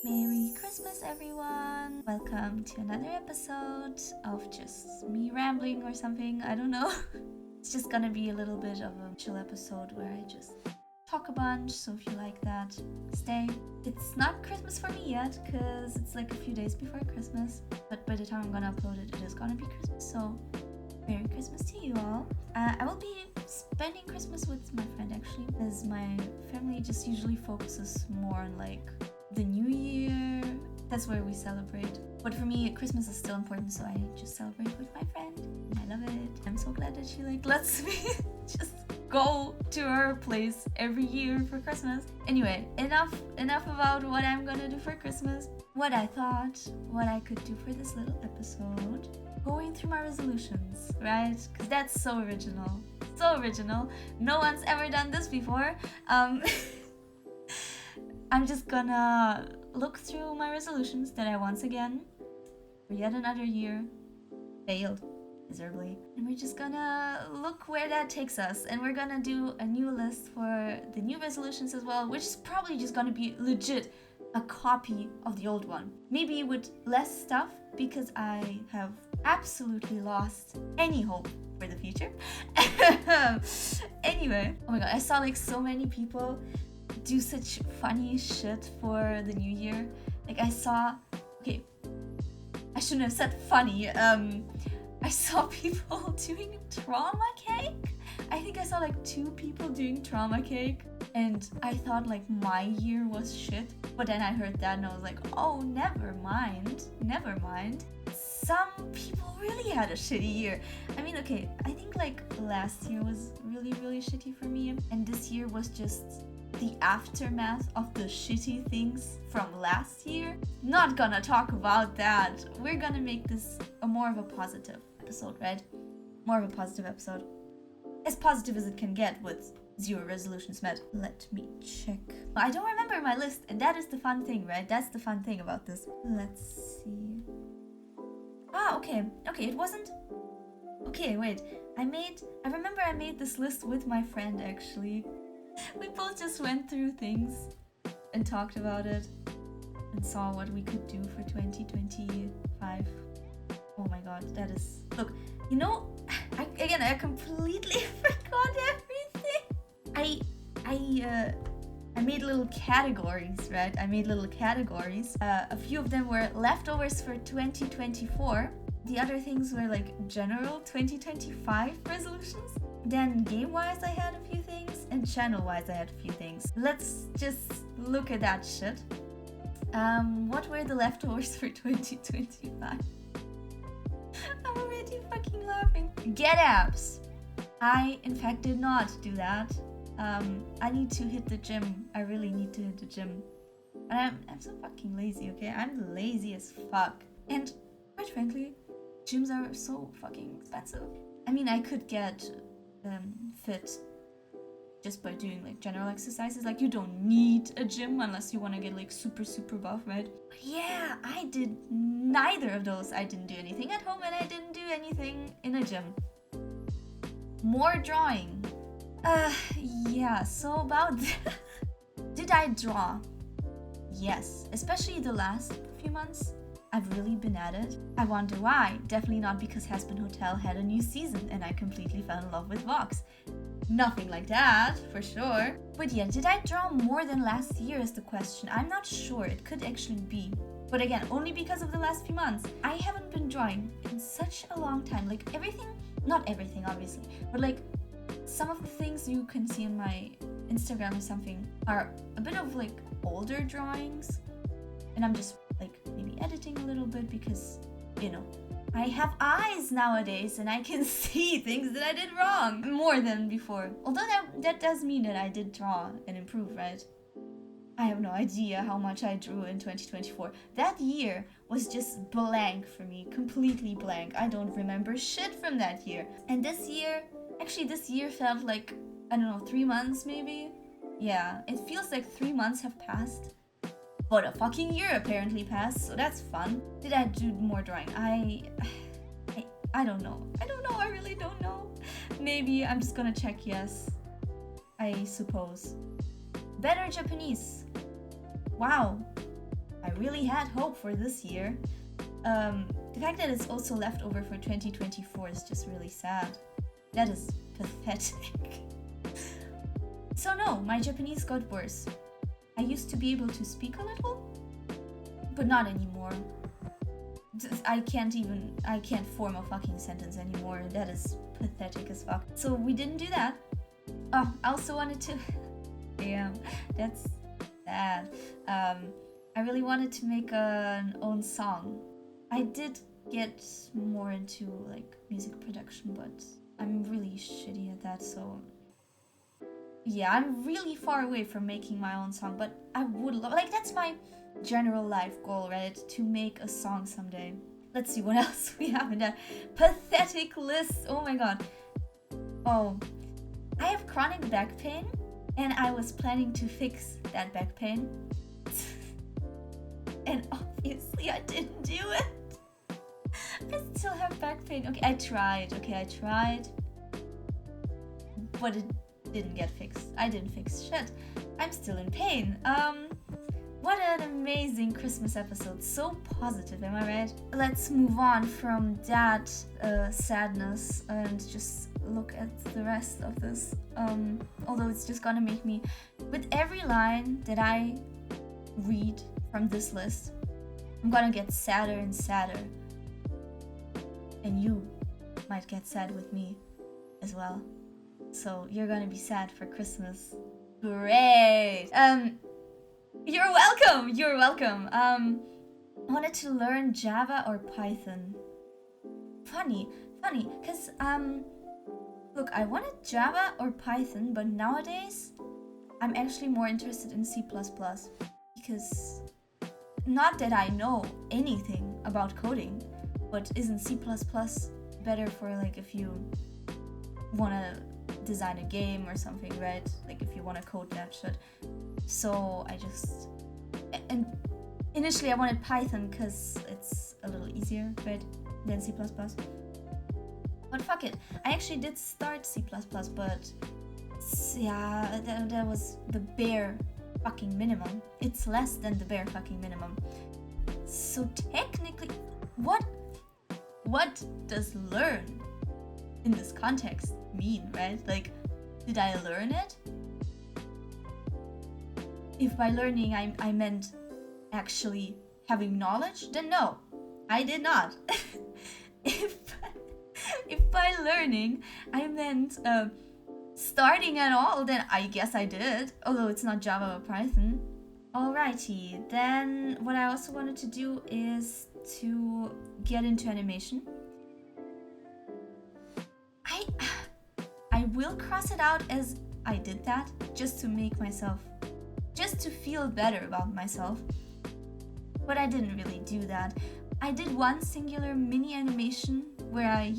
Merry Christmas, everyone! Welcome to another episode of just me rambling or something. I don't know. It's just gonna be a little bit of a chill episode where I just talk a bunch. So if you like that, stay. It's not Christmas for me yet because it's like a few days before Christmas. But by the time I'm gonna upload it, it is gonna be Christmas. So Merry Christmas to you all. I will be spending Christmas with my friend actually, as my family just usually focuses more on like the new year. That's where we celebrate. But for me, Christmas is still important, so I just celebrate with my friend. And I love it. I'm so glad that she lets me just go to her place every year for Christmas. Anyway, enough about what I'm gonna do for Christmas. What I thought, what I could do for this little episode. Going through my resolutions, right? Because that's so original. So original. No one's ever done this before. I'm just gonna look through my resolutions that I once again, for yet another year, failed miserably. And we're just gonna look where that takes us. And we're gonna do a new list for the new resolutions as well, which is probably just gonna be legit a copy of the old one. Maybe with less stuff because I have absolutely lost any hope for the future. Anyway, oh my god, I saw like so many people do such funny shit for the new year. Like I saw, okay, I shouldn't have said funny. I saw people doing trauma cake. I think I saw like 2 people doing trauma cake, and I thought like my year was shit. But then I heard that and I was like, oh, never mind. Some people really had a shitty year. I mean, okay, I think like last year was really shitty for me, and this year was just the aftermath of the shitty things from last year. Not gonna talk about that. We're gonna make this a more of a positive episode, right? More of a positive episode. As positive as it can get with 0 resolutions met. Let me check. I don't remember my list, and that is the fun thing, right? That's the fun thing about this. Let's see. Okay, it wasn't... Okay, wait. I remember I made this list with my friend, actually. We both just went through things and talked about it and saw what we could do for 2025. Oh my god, that is... Look, you know, I completely forgot everything. I made little categories, right? A few of them were leftovers for 2024. The other things were like general 2025 resolutions. Then game-wise I had a few things, and channel-wise I had a few things. Let's just look at that shit. What were the leftovers for 2025? I'm already fucking laughing. Get abs. I, in fact, did not do that. I need to hit the gym. I really need to hit the gym. And I'm so fucking lazy, okay? I'm lazy as fuck. And quite frankly, gyms are so fucking expensive. I mean, I could get fit just by doing like general exercises. Like, you don't need a gym unless you want to get like super buff, right? But yeah, I did neither of those. I didn't do anything at home and I didn't do anything in a gym. More drawing. Yeah, so about that. Did I draw? Yes, especially the last few months. I've really been at it. I wonder why. Definitely not because Hazbin Hotel had a new season and I completely fell in love with Vox. Nothing like that, for sure. But yeah, did I draw more than last year is the question. I'm not sure. It could actually be. But again, only because of the last few months. I haven't been drawing in such a long time. Like everything, not everything obviously, but like some of the things you can see on my Instagram or something are a bit of like older drawings. And I'm just like maybe editing a little bit because, you know, I have eyes nowadays and I can see things that I did wrong more than before. Although that does mean that I did draw and improve, right? I have no idea how much I drew in 2024. That year was just blank for me, completely blank. I don't remember shit from that year. And this year felt like, I don't know, 3 months maybe? Yeah, it feels like 3 months have passed. But a fucking year apparently passed, so that's fun. Did I do more drawing? I don't know. I really don't know. Maybe I'm just gonna check yes. I suppose. Better Japanese. Wow. I really had hope for this year. The fact that it's also left over for 2024 is just really sad. That is pathetic. So no, my Japanese got worse. I used to be able to speak a little, but not anymore. I can't form a fucking sentence anymore. That is pathetic as fuck. So we didn't do that. Oh, I also wanted to... Damn, that's sad. I really wanted to make an own song. I did get more into like music production, but I'm really shitty at that, so... Yeah, I'm really far away from making my own song, but I would love... Like, that's my general life goal, right? To make a song someday. Let's see what else we have in that pathetic list. Oh my god. Oh, I have chronic back pain, and I was planning to fix that back pain. And obviously I didn't do it. I still have back pain. Okay, I tried. But it didn't get fixed. I didn't fix shit. I'm still in pain. What an amazing Christmas episode. So positive, am I right? Let's move on from that sadness and just look at the rest of this. Although it's just gonna make me... With every line that I read from this list, I'm gonna get sadder and sadder. And you might get sad with me as well. So you're gonna be sad for Christmas. Great! You're welcome! I wanted to learn Java or Python. Funny, cause look, I wanted Java or Python, but nowadays I'm actually more interested in C++. Because, not that I know anything about coding, but isn't C++ better for like if you wanna design a game or something, right? Like if you wanna code that shit. So and initially I wanted Python because it's a little easier, right, than C++. But fuck it, I actually did start C++, but yeah, that was the bare fucking minimum. It's less than the bare fucking minimum. So technically, what does learn in this context mean, right? Like, did I learn it? If by learning I meant actually having knowledge, then no, I did not. If by learning I meant starting at all, then I guess I did, although it's not Java or Python. Alrighty, then what I also wanted to do is to get into animation. I will cross it out as I did that, just to feel better about myself. But I didn't really do that. I did one singular mini animation where I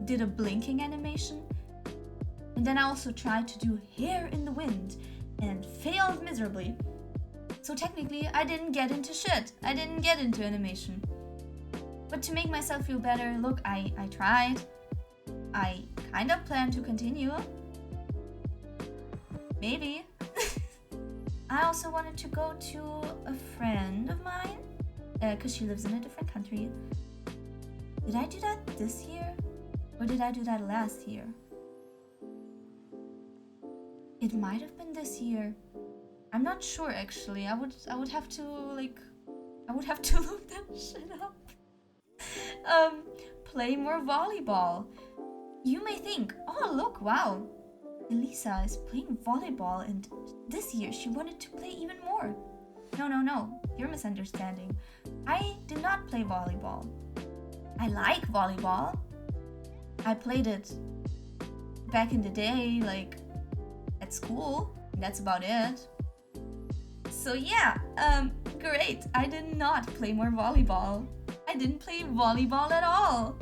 did a blinking animation. And then I also tried to do hair in the wind and failed miserably. So technically I didn't get into shit. I didn't get into animation. But to make myself feel better, look, I tried. I kind of plan to continue. Maybe. I also wanted to go to a friend of mine, because she lives in a different country. Did I do that this year? Or did I do that last year? It might have been this year. I'm not sure actually. I would have to look that shit up. Play more volleyball. You may think, oh look, wow, Elisa is playing volleyball and this year she wanted to play even more. No, you're misunderstanding. I did not play volleyball. I like volleyball. I played it back in the day, like at school. That's about it. So yeah, great. I did not play more volleyball. I didn't play volleyball at all.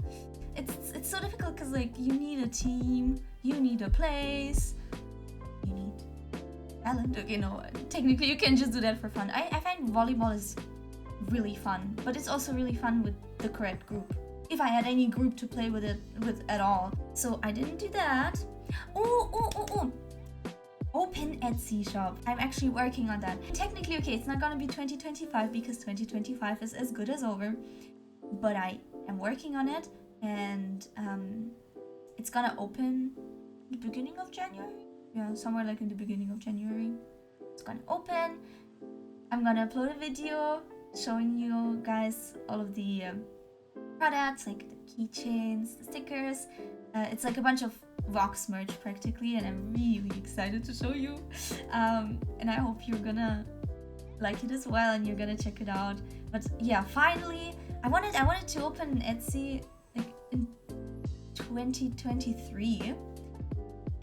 It's so difficult because like you need a team, you need a place, you need talent. Okay, no, technically you can just do that for fun. I find volleyball is really fun, but it's also really fun with the correct group. If I had any group to play with at all. So I didn't do that. Oh, open Etsy shop. I'm actually working on that. Technically, okay, it's not gonna be 2025 because 2025 is as good as over, but I am working on it, and it's gonna open the beginning of January. Yeah, somewhere like in the beginning of January. It's gonna open. I'm gonna upload a video showing you guys all of the products, like the keychains, the stickers. It's like a bunch of Vox merch practically, and I'm really excited to show you. And I hope you're gonna like it as well, and you're gonna check it out. But yeah, finally, I wanted to open Etsy like in 2023,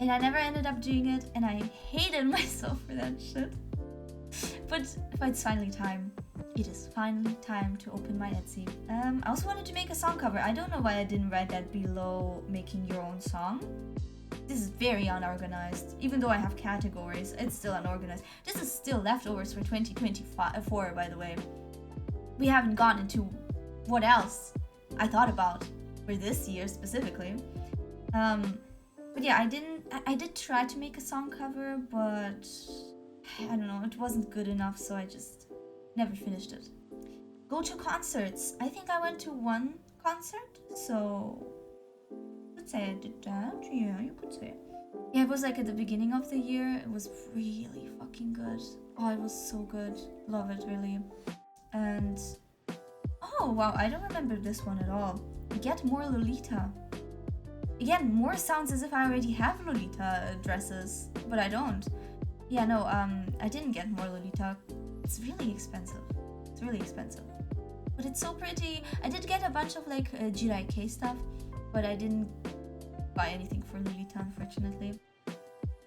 and I never ended up doing it, and I hated myself for that shit. But it's finally time. It is finally time to open my Etsy. I also wanted to make a song cover. I don't know why I didn't write that below making your own song. This is very unorganized. Even though I have categories, it's still unorganized. This is still leftovers for 2024, by the way. We haven't gone into what else I thought about for this year specifically. But yeah, I did try to make a song cover, but I don't know, it wasn't good enough, so I just never finished it. Go to concerts. I think I went to one concert, so you could say I did that. Yeah, you could say. Yeah, it was like at the beginning of the year. It was really fucking good. Oh, it was so good. Love it, really. And oh wow, I don't remember this one at all. Get more Lolita. Again, more sounds as if I already have Lolita dresses, but I don't. Yeah, no, I didn't get more Lolita. It's really expensive. It's really expensive. But it's so pretty. I did get a bunch of like GIK stuff, but I didn't buy anything for Lolita, unfortunately.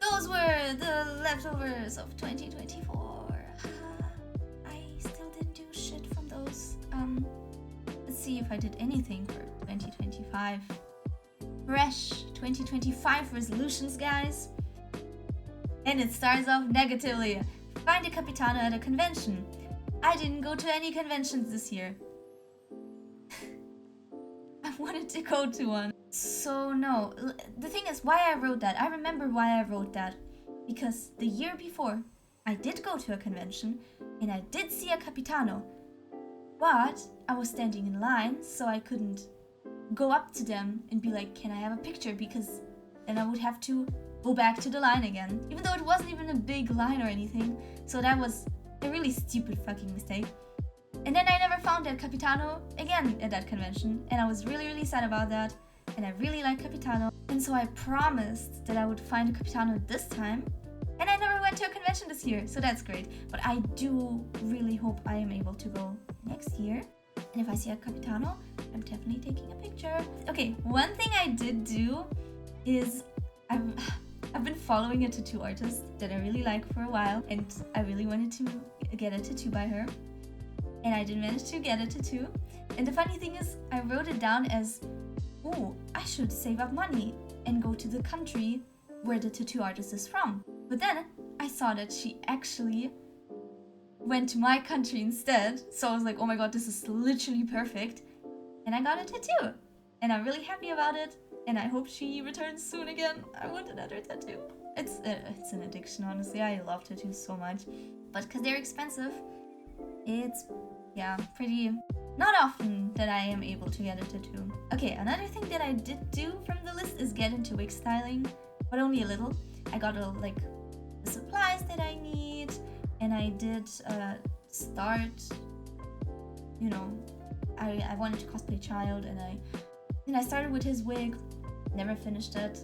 Those were the leftovers of 2024. I still didn't do shit from those. Let's see if I did anything for 2025. Fresh 2025 resolutions, guys. And it starts off negatively. Find a Capitano at a convention. I didn't go to any conventions this year. I wanted to go to one. So no, the thing is why I wrote that. I remember why I wrote that. Because the year before, I did go to a convention and I did see a Capitano. But I was standing in line, so I couldn't go up to them and be like, can I have a picture? Because then I would have to go back to the line again, even though it wasn't even a big line or anything. So that was a really stupid fucking mistake. And then I never found that Capitano again at that convention, and I was really sad about that, and I really like Capitano, and so I promised that I would find a Capitano this time, and I never went to a convention this year, so that's great. But I do really hope I am able to go next year, and if I see a Capitano, I'm definitely taking a picture. Okay, one thing I did do is I've been following a tattoo artist that I really like for a while, and I really wanted to get a tattoo by her, and I didn't manage to get a tattoo. And the funny thing is, I wrote it down as, oh, I should save up money and go to the country where the tattoo artist is from. But then I saw that she actually went to my country instead, so I was like, oh my god, this is literally perfect, and I got a tattoo, and I'm really happy about it. And I hope she returns soon again. I want another tattoo. It's an addiction, honestly. I love tattoos so much. But because they're expensive, it's, yeah, pretty not often that I am able to get a tattoo. Okay, another thing that I did do from the list is get into wig styling, but only a little. I got the supplies that I need, and I did start, you know, I wanted to cosplay Child, and I started with his wig. Never finished it.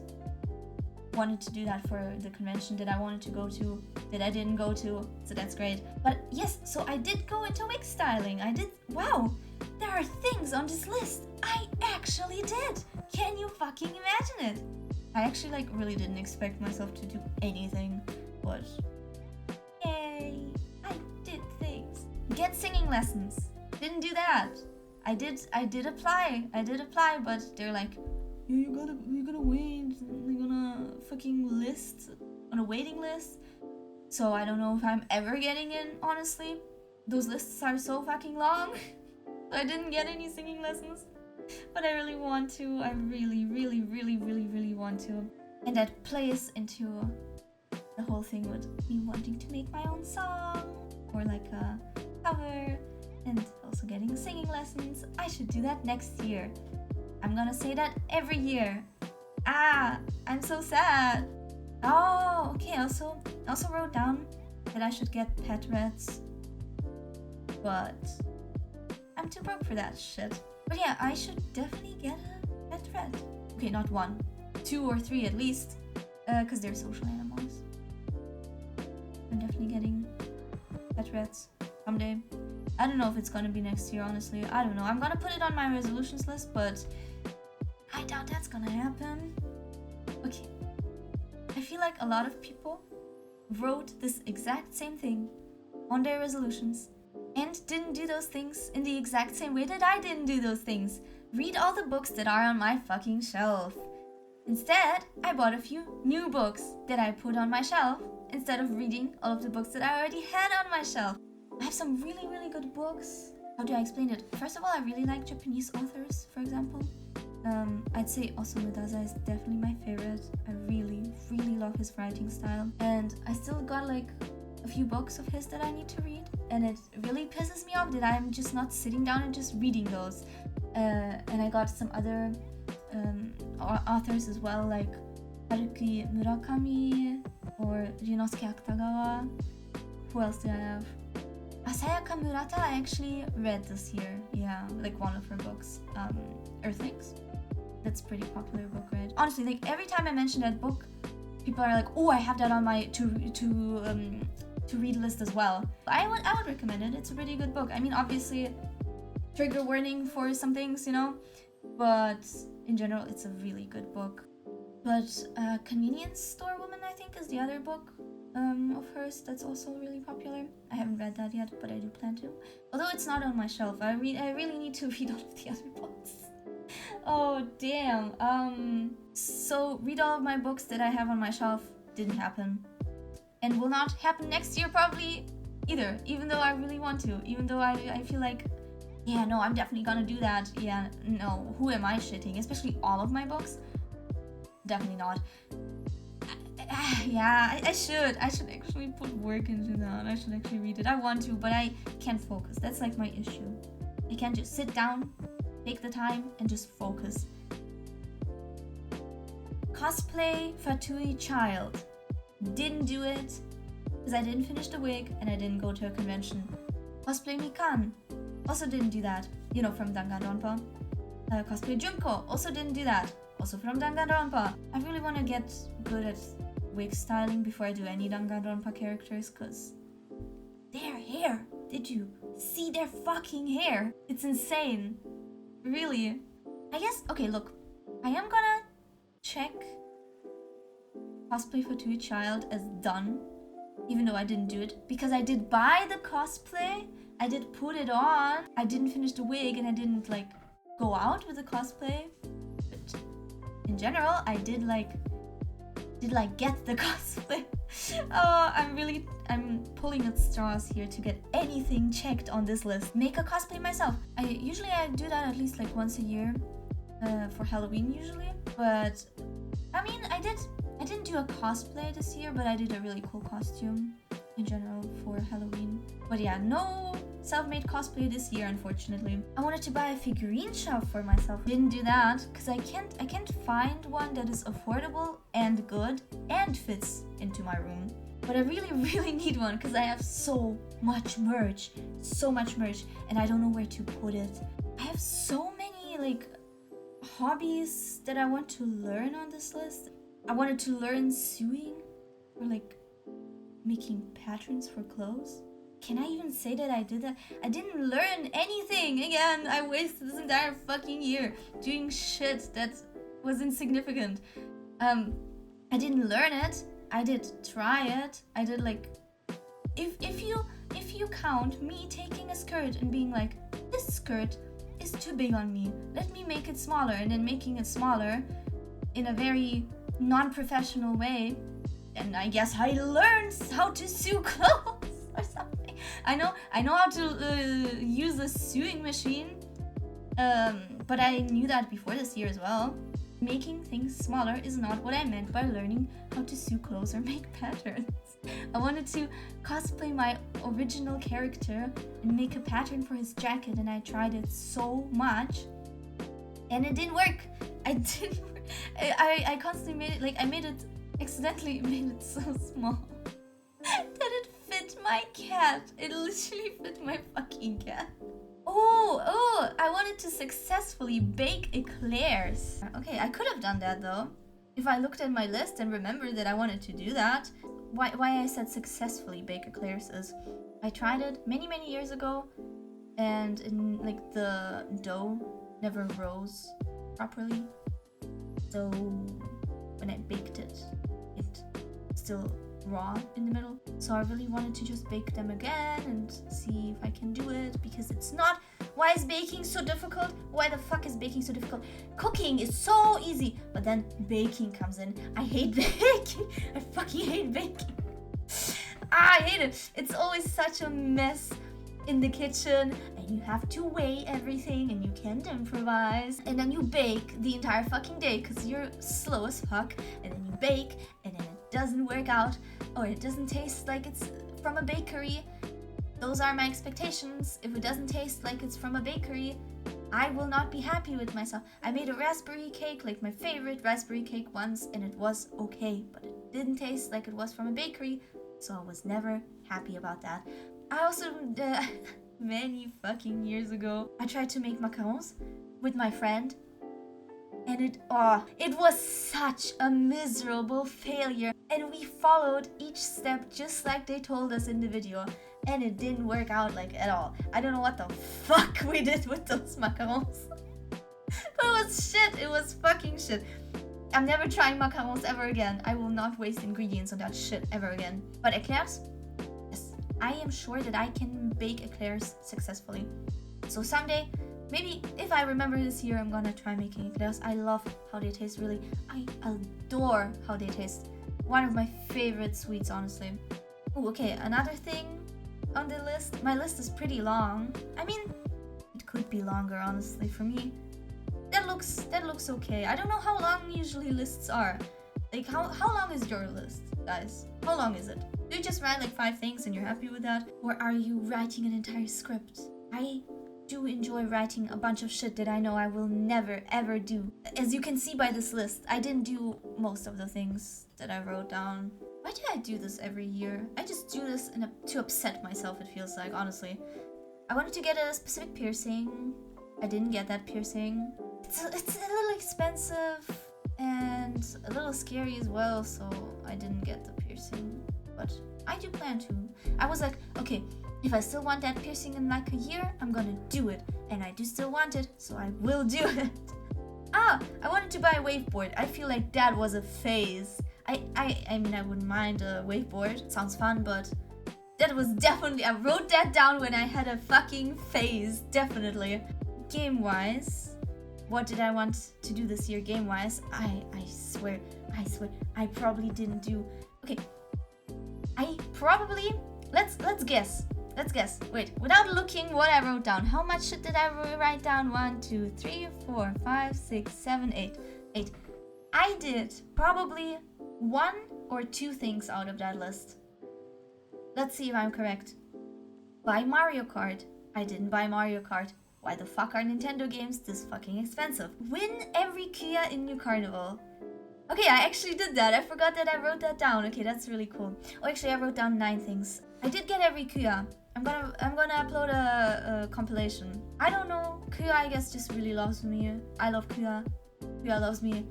Wanted to do that for the convention that I wanted to go to, that I didn't go to, so that's great. But yes, so I did go into wig styling. Wow, there are things on this list I actually did. Can you fucking imagine it? I actually really didn't expect myself to do anything, but yay, I did things. Get singing lessons. Didn't do that. I did apply, but they're like, you're gonna wait, they're gonna fucking list on a waiting list. So I don't know if I'm ever getting in, honestly. Those lists are so fucking long. I didn't get any singing lessons, but I really want to. I really want to. And that plays into the whole thing with me wanting to make my own song or like a cover and also getting singing lessons. I should do that next year. I'm gonna say that every year. I'm so sad. Oh, okay. Also wrote down that I should get pet rats, but I'm too broke for that shit. But yeah, I should definitely get a pet rat. Okay, not 1, 2 or 3 at least, because they're social animals. I'm definitely getting pet rats someday. I don't know if it's gonna be next year, honestly. I don't know. I'm gonna put it on my resolutions list, but I doubt that's gonna happen. Okay. I feel like a lot of people wrote this exact same thing on their resolutions and didn't do those things in the exact same way that I didn't do those things. Read all the books that are on my fucking shelf. Instead, I bought a few new books that I put on my shelf instead of reading all of the books that I already had on my shelf. I have some really, really good books. How do I explain it? First of all, I really like Japanese authors, for example. I'd say Osamu Dazai is definitely my favorite. I really, really love his writing style. And I still got like a few books of his that I need to read. And it really pisses me off that I'm just not sitting down and just reading those. And I got some other authors as well, like Haruki Murakami or Ryunosuke Akutagawa. Who else do I have? Asayaka Murata I actually read this year. Yeah, like one of her books, Earthlings. That's a pretty popular book, right? Honestly, like every time I mention that book, people are like, "Oh, I have that on my to read list as well." I would recommend it. It's a pretty good book. I mean, obviously, trigger warning for some things, you know, but in general, it's a really good book. But Convenience Store Woman, I think, is the other book of hers that's also really popular. I haven't read that yet, but I do plan to. Although it's not on my shelf, I really need to read all of the other books. Oh damn. So read all of my books that I have on my shelf. Didn't happen, and will not happen next year probably either. Even though I really want to. Even though I feel like, yeah, no, I'm definitely gonna do that. Yeah, no, who am I shitting? Especially all of my books. Definitely not. Yeah, I should actually put work into that. I should actually read it. I want to, but I can't focus. That's like my issue. I can't just sit down, take the time, and just focus. Cosplay Fatui Child. Didn't do it because I didn't finish the wig and I didn't go to a convention. Cosplay Mikan. Also didn't do that. You know, from Danganronpa. Cosplay Junko. Also didn't do that. Also from Danganronpa. I really want to get good at wig styling before I do any Danganronpa characters, because their hair, did you see their fucking hair? It's insane. Really. I guess, okay, look, I am gonna check Cosplay Fatui Child as done, even though I didn't do it, because I did buy the cosplay, I did put it on, I didn't finish the wig, and I didn't like go out with the cosplay. But in general, I did get the cosplay. Oh, I'm pulling at straws here to get anything checked on this list. Make a cosplay myself. I usually do that at least like once a year for Halloween usually. But I mean, I didn't do a cosplay this year, but I did a really cool costume in general for Halloween. But yeah, no self-made cosplay this year, unfortunately. I wanted to buy a figurine shop for myself. Didn't do that because I can't find one that is affordable and good and fits into my room. But I really need one because I have so much merch, and I don't know where to put it. I have so many like hobbies that I want to learn on this list. I wanted to learn sewing or like making patterns for clothes. Can I even say that I did that? I didn't learn anything. Again, I wasted this entire fucking year doing shit that was insignificant. I didn't learn it. I did try it. I did like, if you count me taking a skirt and being like, this skirt is too big on me, let me make it smaller, and then making it smaller in a very non-professional way, and I guess I learned how to sew clothes or something. I know how to use a sewing machine, but I knew that before this year as well. Making things smaller is not what I meant by learning how to sew clothes or make patterns. I wanted to cosplay my original character and make a pattern for his jacket, and I tried it so much and it didn't work. I constantly made it, like I accidentally made it so small that it fit my cat. It literally fit my fucking cat. Oh, I wanted to successfully bake eclairs. Okay, I could have done that though. If I looked at my list and remembered that I wanted to do that. Why I said successfully bake eclairs is I tried it many years ago, and like the dough never rose properly. So when I baked it, it still raw in the middle. So I really wanted to just bake them again and see if I can do it, because it's not. Why is baking so difficult? Why the fuck is baking so difficult? Cooking is so easy, but then baking comes in. I hate baking. I fucking hate baking. I hate it. It's always such a mess in the kitchen, and you have to weigh everything, and you can't improvise, and then you bake the entire fucking day because you're slow as fuck, and then you bake, and then it doesn't work out, or it doesn't taste like it's from a bakery. Those are my expectations. If it doesn't taste like it's from a bakery, I will not be happy with myself. I made a raspberry cake, like my favorite raspberry cake once, and it was okay, but it didn't taste like it was from a bakery, so I was never happy about that. I also, many fucking years ago, I tried to make macarons with my friend, and it was such a miserable failure. And we followed each step just like they told us in the video, and it didn't work out like at all. I don't know what the fuck we did with those macarons. But it was shit. It was fucking shit. I'm never trying macarons ever again. I will not waste ingredients on that shit ever again. But eclairs? Yes. I am sure that I can bake eclairs successfully. So someday, maybe if I remember this year, I'm gonna try making eclairs. I love how they taste, really. I adore how they taste. One of my favorite sweets, honestly. Oh, okay, another thing on the list. My list is pretty long. I mean, it could be longer, honestly, for me. That looks okay. I don't know how long usually lists are. Like, how long is your list, guys? How long is it? Do you just write like 5 things and you're happy with that? Or are you writing an entire script? I do enjoy writing a bunch of shit that I know I will never ever do. As you can see by this list, I didn't do most of the things that I wrote down. Why do I do this every year? I just do this to upset myself, it feels like, honestly. I wanted to get a specific piercing. I didn't get that piercing. It's a little expensive and a little scary as well, so I didn't get the piercing. But I do plan to. I was like, okay, if I still want that piercing in like a year, I'm gonna do it. And I do still want it, so I will do it. I wanted to buy a waveboard. I feel like that was a phase. I mean, I wouldn't mind a waveboard. It sounds fun, but that was definitely, I wrote that down when I had a fucking phase, definitely. Game-wise, what did I want to do this year game-wise? I swear, I probably didn't do, okay. I probably, let's guess. Wait, without looking what I wrote down. How much shit did I write down? 1, 2, 3, 4, 5, 6, 7, 8. 8. I did probably 1 or 2 things out of that list. Let's see if I'm correct. Buy Mario Kart. I didn't buy Mario Kart. Why the fuck are Nintendo games this fucking expensive? Win every Kia in New Carnival. Okay, I actually did that. I forgot that I wrote that down. Okay, that's really cool. Oh, actually, I wrote down 9 things. I did get every Kia. I'm gonna upload a compilation. I don't know. Kia, I guess, just really loves me. I love Kia. Kia loves me.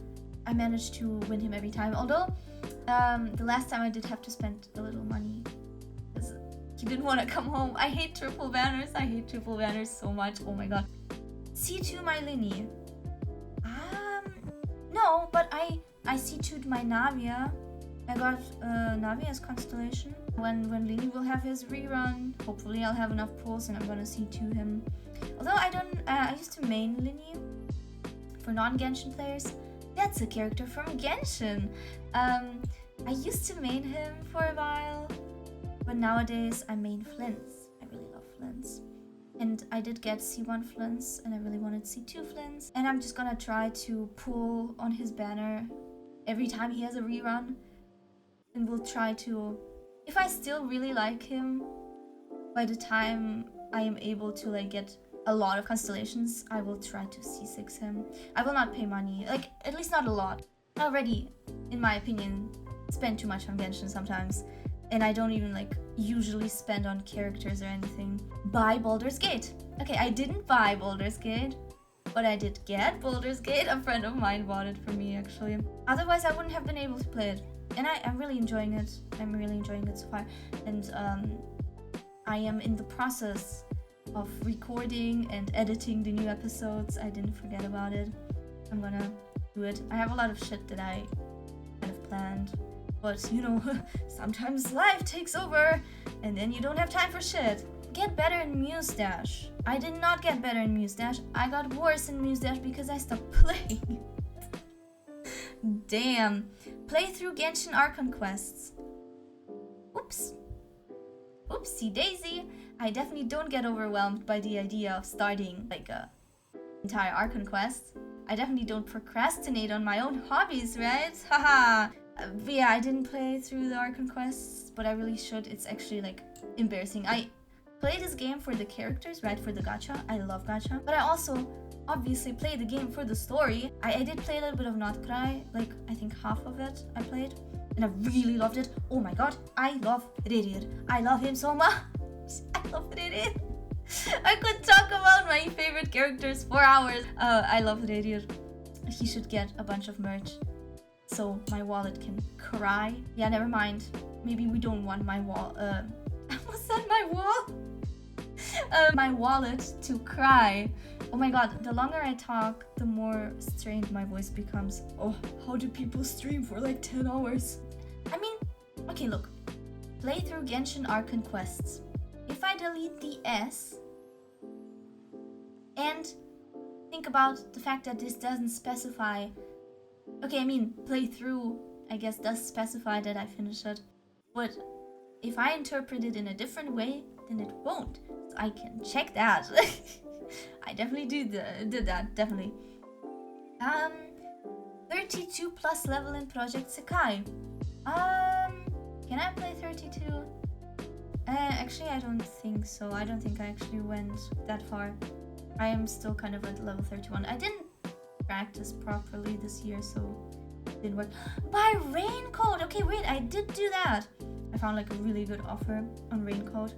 I managed to win him every time. Although, the last time I did have to spend a little money. Because he didn't want to come home. I hate triple banners. I hate triple banners so much. Oh my god. C2 my Linny. No, but I C2'd my Navia. I got Navia's constellation. When Linny will have his rerun, hopefully I'll have enough pulls and I'm gonna C2 him. Although I used to main Linny for non-Genshin players. That's a character from Genshin. I used to main him for a while, but nowadays I main Flints. I really love Flints. And I did get C1 Flints, and I really wanted C2 Flints. And I'm just gonna try to pull on his banner every time he has a rerun. And we'll try to... If I still really like him, by the time I am able to like get a lot of constellations, I will try to C6 him. I will not pay money, like at least not a lot. I already, in my opinion, spend too much on Genshin sometimes. And I don't even like usually spend on characters or anything. Buy Baldur's Gate. Okay, I didn't buy Baldur's Gate, but I did get Baldur's Gate. A friend of mine bought it for me actually. Otherwise I wouldn't have been able to play it. And I'm really enjoying it. I'm really enjoying it so far. And I am in the process of recording and editing the new episodes. I didn't forget about it. I'm gonna do it. I have a lot of shit that I kind of planned. But, you know, sometimes life takes over and then you don't have time for shit. Get better in Muse Dash. I did not get better in Muse Dash. I got worse in Muse Dash because I stopped playing. Damn. Play through Genshin Archon quests. Oops. Oopsie daisy. I definitely don't get overwhelmed by the idea of starting like a entire Archon quest. I definitely don't procrastinate on my own hobbies, right? Haha. But yeah, I didn't play through the Archon quests, but I really should. It's actually like embarrassing. I play this game for the characters, right? For the gacha. I love gacha. But I also obviously play the game for the story. I did play a little bit of Not Cry, like I think half of it I played. And I really loved it. Oh my god, I love Radiant. I love him so much. I love Radiant. I could talk about my favorite characters for hours. I love Radiant. He should get a bunch of merch so my wallet can cry. Yeah, never mind. Maybe we don't want my I almost said my wall. My wallet to cry. Oh my god, the longer I talk, the more strained my voice becomes. Oh, how do people stream for like 10 hours? I mean, okay, look. Play through Genshin Archon quests. If I delete the S and think about the fact that this doesn't specify... Okay, I mean, play through, I guess, does specify that I finish it. But if I interpret it in a different way, then it won't. So I can check that. I definitely did that, definitely. 32 plus level in Project Sekai. Can I play 32? Actually, I don't think so. I don't think I actually went that far. I am still kind of at level 31. I didn't practice properly this year, so it didn't work. Buy Raincoat! Okay, wait, I did do that. I found like a really good offer on Raincoat.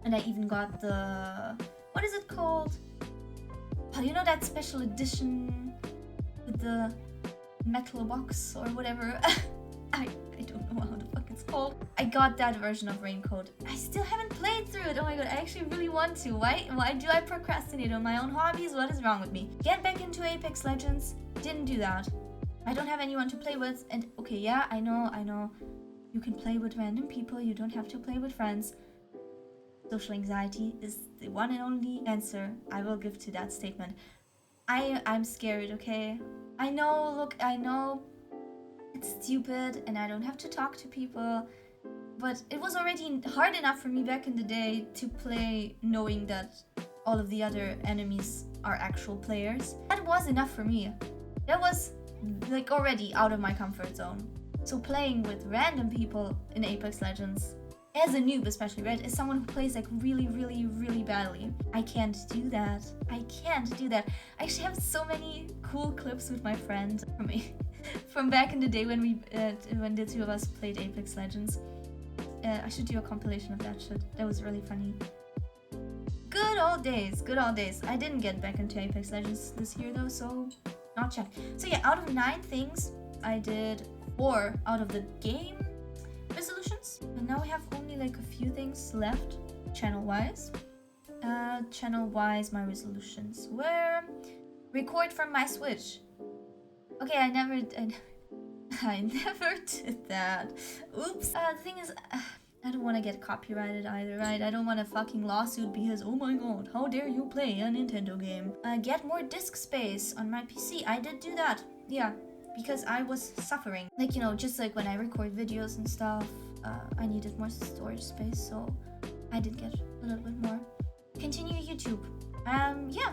And I even got the... What is it called? Oh, you know that special edition with the metal box or whatever? I don't know how the fuck it's called. I got that version of Raincoat. I still haven't played through it. Oh my god, I actually really want to. Why do I procrastinate on my own hobbies? What is wrong with me? Get back into Apex Legends. Didn't do that. I don't have anyone to play with. And okay, yeah, I know. You can play with random people. You don't have to play with friends. Social anxiety is the one and only answer I will give to that statement. I'm scared, okay? I know it's stupid and I don't have to talk to people, but it was already hard enough for me back in the day to play knowing that all of the other enemies are actual players. That was enough for me. That was like already out of my comfort zone. So playing with random people in Apex Legends, as a noob especially, right, as someone who plays like really badly, I can't do that. I actually have so many cool clips with my friend from back in the day when when the two of us played Apex Legends. I should do a compilation of that shit. That was really funny. Good old days. I didn't get back into Apex Legends this year though, so not check. So yeah, out of 9 things, I did 4 out of the game resolutions, and now we have only like a few things left channel-wise. Channel-wise, my resolutions were record from my Switch. Okay, I never did that. Oops. The thing is, I don't want to get copyrighted either, right? I don't want a fucking lawsuit because, oh my god, how dare you play a Nintendo game? Get more disk space on my PC. I did do that. Yeah, because I was suffering. Like, you know, just like when I record videos and stuff, I needed more storage space, so I did get a little bit more. continue YouTube. Yeah,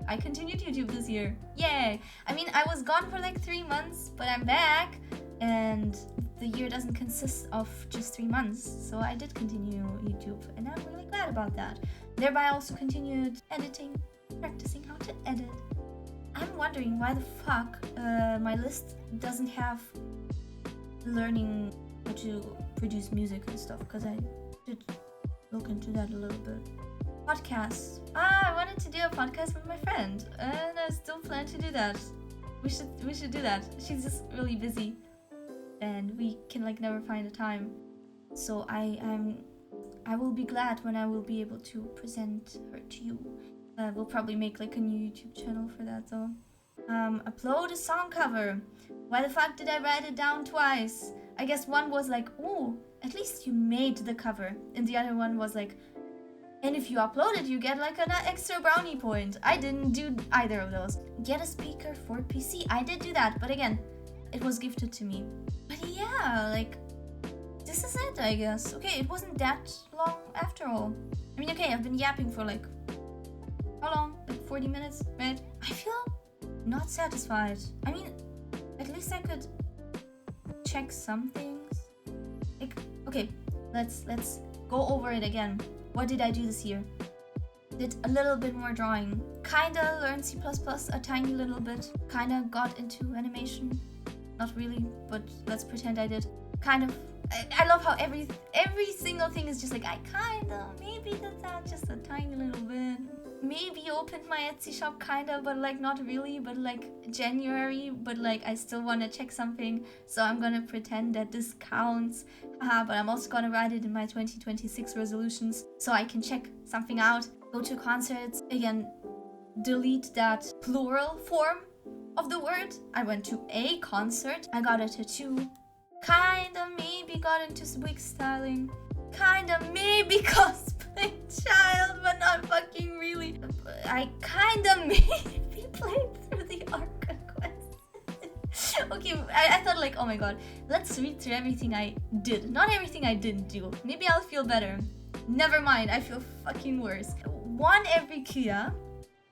I continued YouTube this year. Yay! I mean, I was gone for like 3 months, but I'm back, and the year doesn't consist of just 3 months, so I did continue YouTube, and I'm really glad about that. Thereby, I also continued editing, practicing how to edit. I'm wondering why the fuck my list doesn't have learning how to produce music and stuff, because I did look into that a little bit. Podcasts. I wanted to do a podcast with my friend, and I still plan to do that. We should do that. She's just really busy, and we can like never find a time. So I will be glad when I will be able to present her to you. We'll probably make like a new YouTube channel for that though. Upload a song cover. Why the fuck did I write it down twice? I guess one was like, oh, at least you made the cover, and the other one was like, and if you upload it, you get like an extra brownie point. I didn't do either of those. Get a speaker for PC. I did do that, but again, it was gifted to me. But yeah, like, this is it, I guess. Okay, it wasn't that long after all. I mean, okay, I've been yapping for like, how long? Like 40 minutes, right? I feel not satisfied. I mean, at least I could check some things. Like, okay, let's go over it again. What did I do this year? Did a little bit more drawing. Kinda learned C++ a tiny little bit. Kinda got into animation. Not really, but let's pretend I did. Kind of. I love how every single thing is just like, I kinda, maybe did that just a tiny little bit. Maybe opened my Etsy shop kinda, but like not really, but like January, but like I still wanna check something, so I'm gonna pretend that this counts. But I'm also gonna write it in my 2026 resolutions, so I can check something out. Go to concerts, again, delete that plural form of the word. I went to a concert, I got a tattoo, kinda maybe got into wig styling, kinda maybe cosplay child, but not fucking really. I kinda maybe played through the Arca quest. Okay, I thought like, oh my god, let's read through everything I did. Not everything I didn't do. Maybe I'll feel better. Never mind, I feel fucking worse. Won every Kia.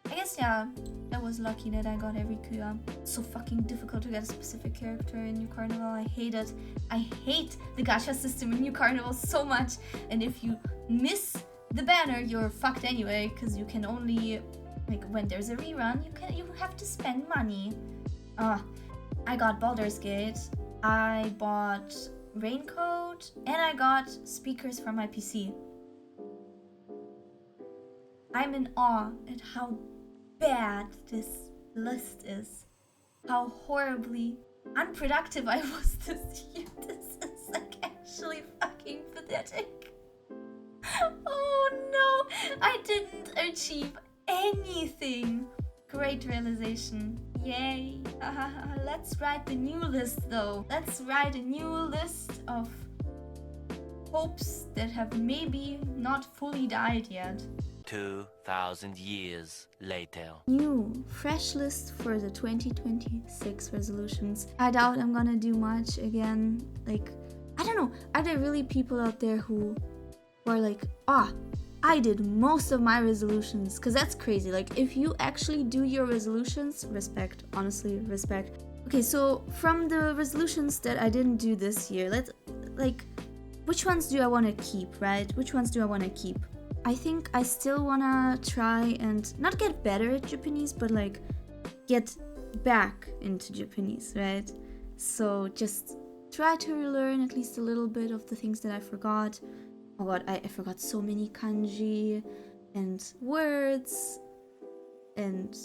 I guess, yeah, I was lucky that I got every Kia. It's so fucking difficult to get a specific character in New Carnival. I hate it. I hate the gacha system in New Carnival so much. And if you miss the banner, you're fucked anyway, because you can only, like, when there's a rerun, you have to spend money. I got Baldur's Gate, I bought Raincoat, and I got speakers for my PC. I'm in awe at how bad this list is. How horribly unproductive I was this year. This is like actually fucking pathetic. Oh no, I didn't achieve anything. Great realization. Yay. Let's write the new list though. Let's write a new list of hopes that have maybe not fully died yet. 2,000 years later. New, fresh list for the 2026 resolutions. I doubt I'm gonna do much again. Like, I don't know. Are there really people out there who are like, I did most of my resolutions? Because that's crazy. Like, if you actually do your resolutions, respect. Honestly, respect. Okay, so from the resolutions that I didn't do this year, which ones do I want to keep, right? Which ones do I want to keep? I think I still wanna try and not get better at Japanese, but like get back into Japanese, right? So just try to relearn at least a little bit of the things that I forgot. Oh god, I forgot so many kanji and words and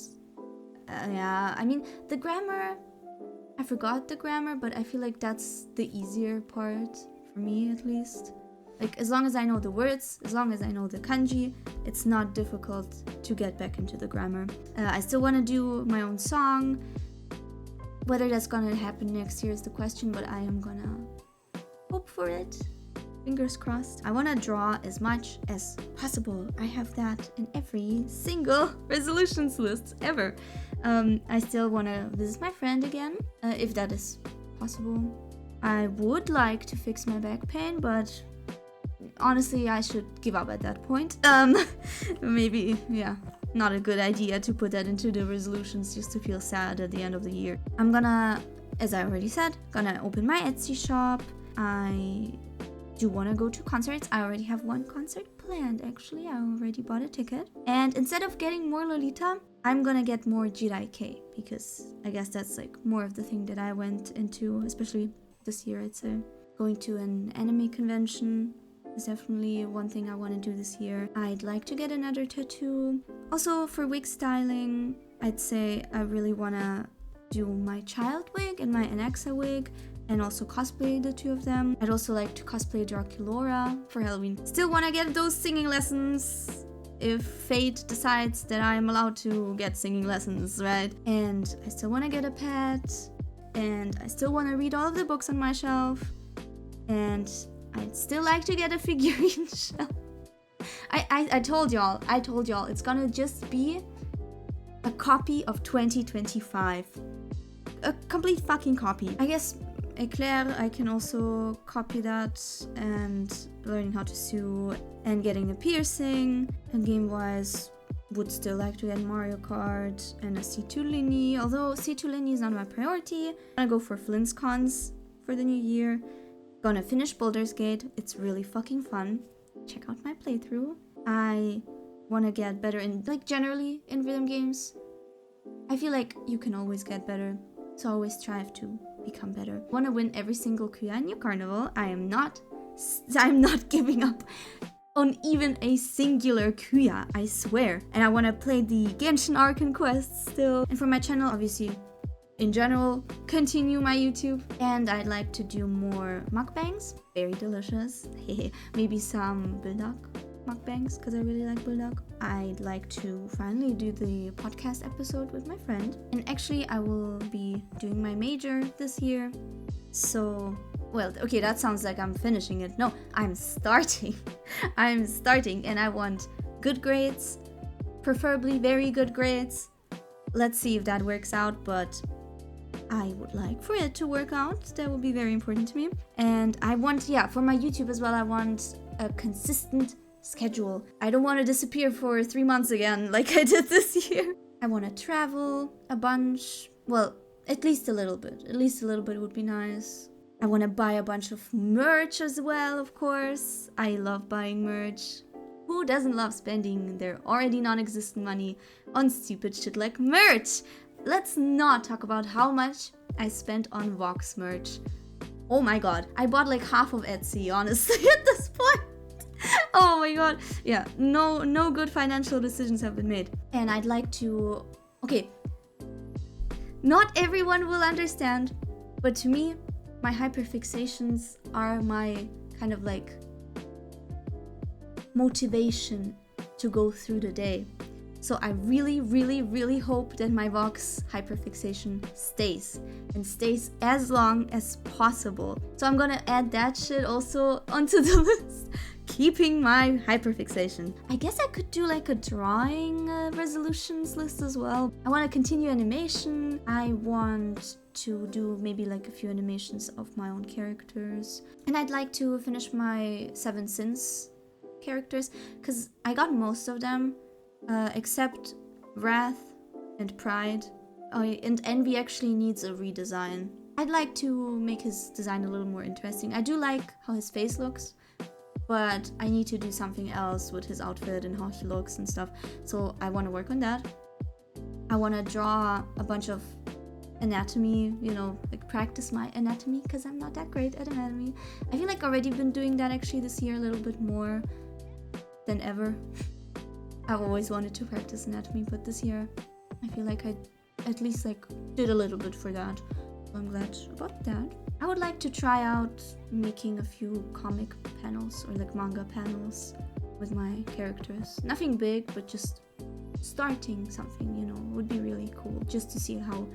yeah, I mean the grammar, I forgot the grammar, but I feel like that's the easier part for me at least. Like, as long as I know the words, as long as I know the kanji, it's not difficult to get back into the grammar. I still want to do my own song. Whether that's gonna happen next year is the question, but I am gonna hope for it. Fingers crossed. I want to draw as much as possible. I have that in every single resolutions list ever. I still want to visit my friend again, if that is possible. I would like to fix my back pain, but honestly, I should give up at that point. Maybe, yeah, not a good idea to put that into the resolutions just to feel sad at the end of the year. I'm gonna, as I already said, gonna open my Etsy shop. I do want to go to concerts. I already have one concert planned, actually. I already bought a ticket. And instead of getting more Lolita, I'm gonna get more Jidaike, because I guess that's like more of the thing that I went into, especially this year, I'd say. Going to an anime convention is definitely one thing I want to do this year. I'd like to get another tattoo. Also, for wig styling, I'd say I really want to do my child wig and my Anaxa wig, and also cosplay the two of them. I'd also like to cosplay Draculaura for Halloween. Still want to get those singing lessons if fate decides that I'm allowed to get singing lessons, right? And I still want to get a pet, and I still want to read all of the books on my shelf, and I'd still like to get a figurine shelf. I told y'all, it's gonna just be a copy of 2025. A complete fucking copy. I guess Eclair, I can also copy that, and learning how to sew and getting a piercing. And game-wise, would still like to get Mario Kart and a C2 Lini, although C2 Lini is not my priority. I'm gonna go for Flint's Cons for the new year. Gonna finish Baldur's Gate. It's really fucking fun. Check out my playthrough. I wanna get better in, like, generally in rhythm games. I feel like you can always get better, so I always strive to become better. Wanna win every single Kuya in New Carnival. I'm not giving up on even a singular Kuya, I swear. And I want to play the Genshin Arcane Quest still. And for my channel, obviously, in general, continue my YouTube. And I'd like to do more mukbangs. Very delicious. Maybe some Bulldog mukbangs, because I really like Bulldog. I'd like to finally do the podcast episode with my friend. And actually, I will be doing my major this year. So... well, okay, that sounds like I'm finishing it. No, I'm starting. I'm starting, and I want good grades, preferably very good grades. Let's see if that works out, but I would like for it to work out. That would be very important to me. And I want, yeah, for my YouTube as well, I want a consistent schedule. I don't want to disappear for 3 months again like I did this year. I want to travel a bunch. Well, at least a little bit. At least a little bit would be nice. I want to buy a bunch of merch as well, of course. I love buying merch. Who doesn't love spending their already non-existent money on stupid shit like merch? Let's not talk about how much I spent on Vox merch. Oh my god. I bought like half of Etsy, honestly, at this point. Oh my god. Yeah, no good financial decisions have been made. And I'd like to... okay. Not everyone will understand, but to me, my hyperfixations are my kind of like motivation to go through the day. So I really hope that my Vox hyperfixation stays and stays as long as possible. So I'm gonna add that shit also onto the list. Keeping my hyperfixation. I guess I could do like a drawing resolutions list as well. I want to continue animation. I want to do maybe like a few animations of my own characters. And I'd like to finish my 7 Sins characters, because I got most of them, except Wrath and Pride. Oh, and Envy actually needs a redesign. I'd like to make his design a little more interesting. I do like how his face looks, but I need to do something else with his outfit and how he looks and stuff. So I want to work on that. I want to draw a bunch of anatomy, you know, like practice my anatomy, because I'm not that great at anatomy. I feel like I've already been doing that actually this year a little bit more than ever. I've always wanted to practice anatomy, but this year I feel like I at least like did a little bit for that. So I'm glad about that. I would like to try out making a few comic panels or like manga panels with my characters. Nothing big, but just starting something, you know, would be really cool. Just to see how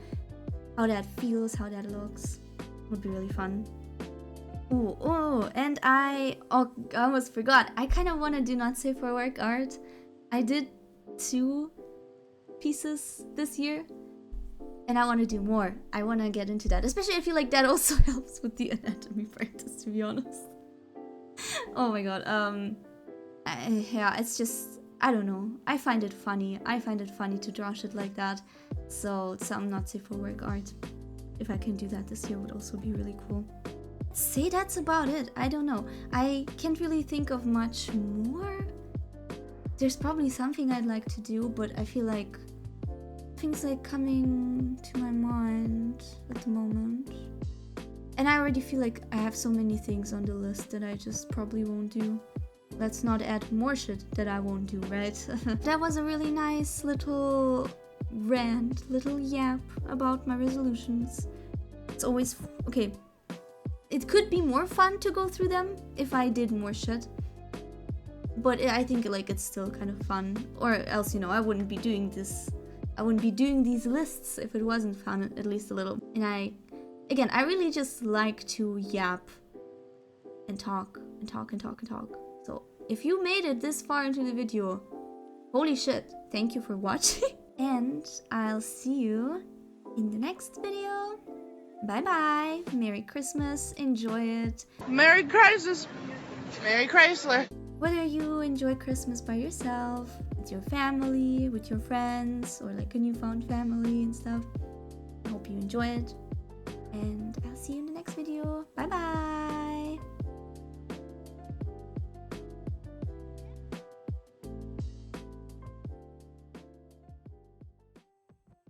that feels, how that looks. Would be really fun. Oh, and I almost forgot. I kind of want to do not safe for work art. I did 2 pieces this year, and I want to do more. I want to get into that, especially I feel like that also helps with the anatomy practice, to be honest. Oh my god. Yeah, it's just, I don't know. I find it funny. I find it funny to draw shit like that. So some not safe for work art. If I can do that this year would also be really cool. Say that's about it. I don't know. I can't really think of much more. There's probably something I'd like to do, but I feel like things like coming to my mind at the moment. And I already feel like I have so many things on the list that I just probably won't do. Let's not add more shit that I won't do, right? That was a really nice little rant, little yap about my resolutions. It's always okay. It could be more fun to go through them if I did more shit. But I think like it's still kind of fun. Or else, you know, I wouldn't be doing this. I wouldn't be doing these lists if it wasn't fun, at least a little. And I really just like to yap and talk and talk and talk and talk. So if you made it this far into the video, holy shit, thank you for watching. And I'll see you in the next video. Bye bye. Merry Christmas. Enjoy it. Merry Christmas. Merry Chrysler. Whether you enjoy Christmas by yourself, with your family, with your friends, or like a newfound family and stuff, I hope you enjoy it. And I'll see you in the next video. Bye bye.